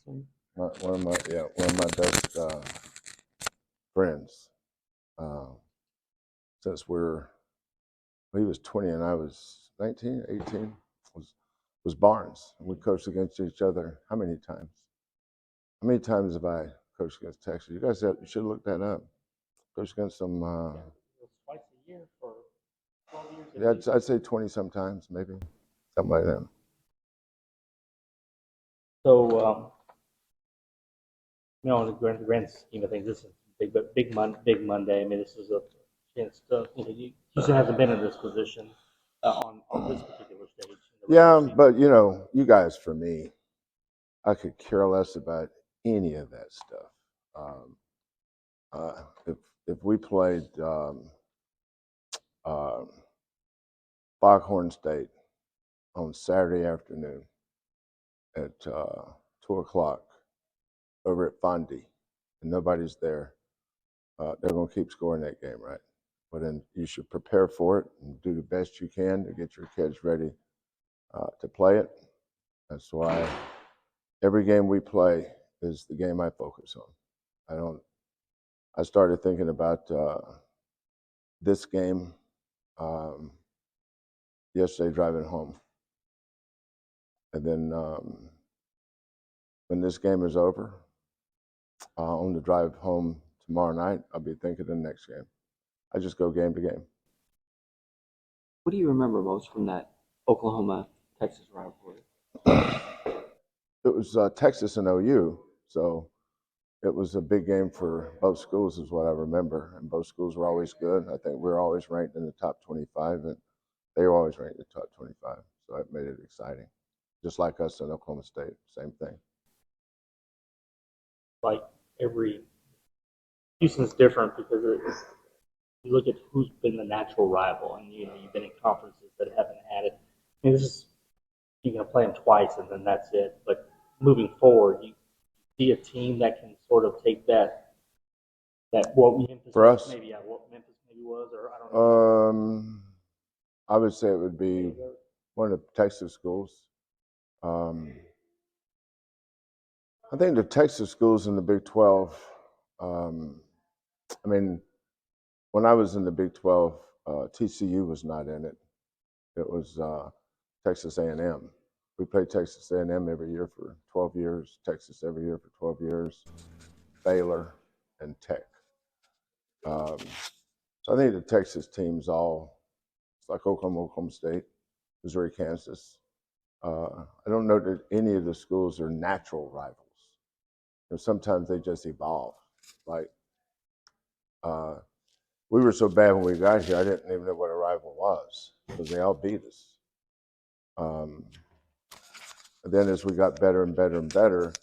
Sampson. One of my best friends. Uh, since he was 20 and I was 19, 18, was Barnes. We coached against each other. How many times? How many times have I coached against Texas? You should look that up. Coached against them. Twice a year for 12 years. Yeah, I'd say 20 sometimes, maybe something like that. So, in the grand scheme of things, this is big Monday. I mean, this is a chance to, Houston hasn't been in this position on this particular stage. Yeah, but you guys, for me, I could care less about any of that stuff. If we played Foghorn State on Saturday afternoon at 2:00 over at Fondy, and nobody's there, they're going to keep scoring that game, right? But then you should prepare for it and do the best you can to get your kids ready to play it. That's why every game we play is the game I focus on. I started thinking about this game yesterday driving home. And then when this game is over, on the drive home tomorrow night, I'll be thinking of the next game. I just go game to game. What do you remember most from that Oklahoma-Texas rivalry? It was Texas and OU, so it was a big game for both schools is what I remember. And both schools were always good. I think we were always ranked in the top 25, and they were always ranked in the top 25. So it made it exciting. Just like us in Oklahoma State, same thing. Like Houston's different because you look at who's been the natural rival, and you've been in conferences that haven't had it. I mean, you're going to play them twice, and then that's it. But moving forward, you see a team that can sort of take that what Memphis for us, maybe what Memphis maybe was, or I don't know. I would say it would be one of the Texas schools. I think the Texas schools in the Big 12. I mean, when I was in the Big 12, TCU was not in it. It was Texas A&M. We played Texas A&M every year for 12 years. Texas every year for 12 years. Baylor and Tech. So I think the Texas teams it's like Oklahoma State, Missouri, Kansas. I don't know that any of the schools are natural rivals. Sometimes they just evolve. Like we were so bad when we got here, I didn't even know what a rival was because they all beat us. And then as we got better and better and better,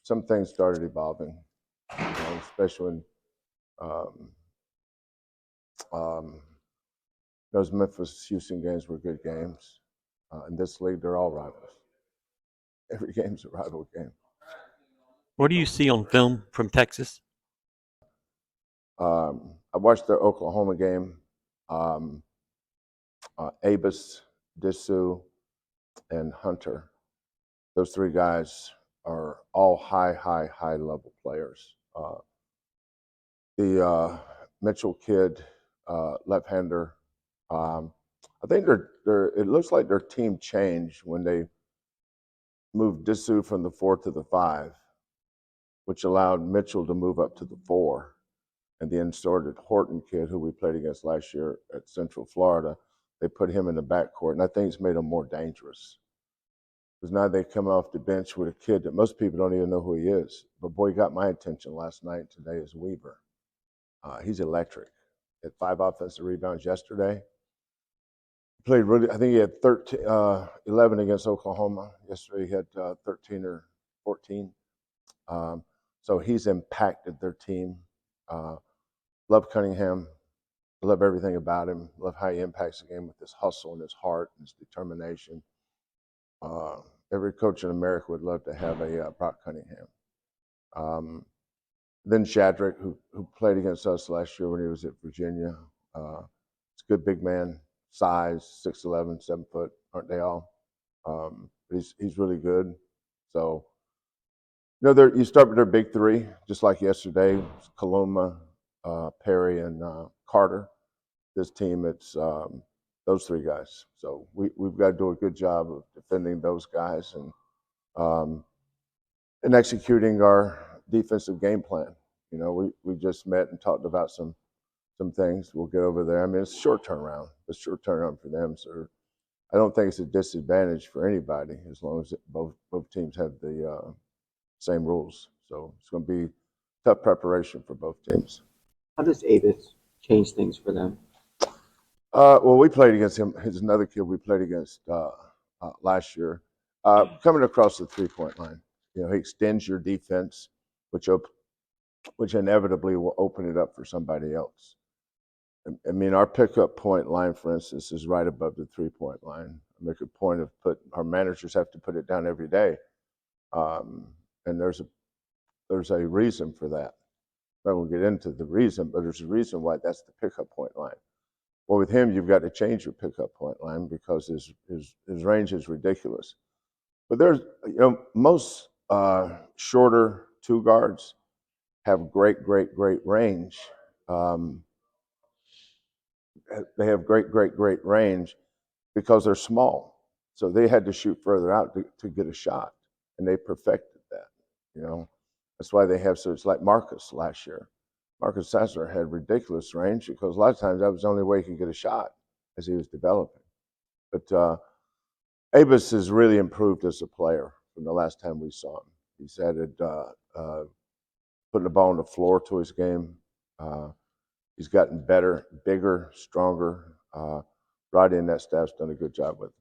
some things started evolving, especially when those Memphis-Houston games were good games. In this league, they're all rivals. Every game's a rival game. What do you see on film from Texas? I watched their Oklahoma game. Abus, Disu, and Hunter. Those three guys are all high level players. The Mitchell kid, left-hander. I think it looks like their team changed when they moved Disu from the 4 to the 5, which allowed Mitchell to move up to the 4. And the inserted Horton kid, who we played against last year at Central Florida, they put him in the backcourt, and I think it's made him more dangerous. Because now they come off the bench with a kid that most people don't even know who he is. But boy, he got my attention last night. Today is Weaver. He's electric. Had 5 offensive rebounds yesterday. Played really. I think he had 11 against Oklahoma. Yesterday he had 13 or 14. So he's impacted their team. Love Cunningham. Love everything about him. Love how he impacts the game with his hustle and his heart and his determination. Every coach in America would love to have a Brock Cunningham. Then Shadrack, who played against us last year when he was at Virginia. He's a good big man, size, 6'11", 7 foot, aren't they all? He's really good. So You know, you start with their big three, just like yesterday: Coloma, Perry, and Carter. This team, it's those three guys. So we've got to do a good job of defending those guys um, and executing our defensive game plan. You know, we just met and talked about some things. We'll get over there. I mean, it's a short turnaround. It's a short turnaround for them. So I don't think it's a disadvantage for anybody as long as both teams have the same rules. So it's going to be tough preparation for both teams. How does Avis change things for them? Well, we played against him. He's another kid we played against last year. Coming across the 3-point line, you know, he extends your defense, which inevitably will open it up for somebody else. I mean, our pickup point line, for instance, is right above the 3-point line. I make a point of our managers have to put it down every day, and there's a reason for that. I won't get into the reason, but there's a reason why that's the pickup point line. Well, with him, you've got to change your pickup point line because his range is ridiculous. But there's, you know, most shorter two guards have great range. They have great range because they're small. So they had to shoot further out to get a shot, and they perfected that. You know, that's why they have such like Marcus last year. Marcus Sasser had ridiculous range because a lot of times that was the only way he could get a shot as he was developing. But Avis has really improved as a player from the last time we saw him. He's added putting the ball on the floor to his game. He's gotten better, bigger, stronger. Roddy and that staff's done a good job with him.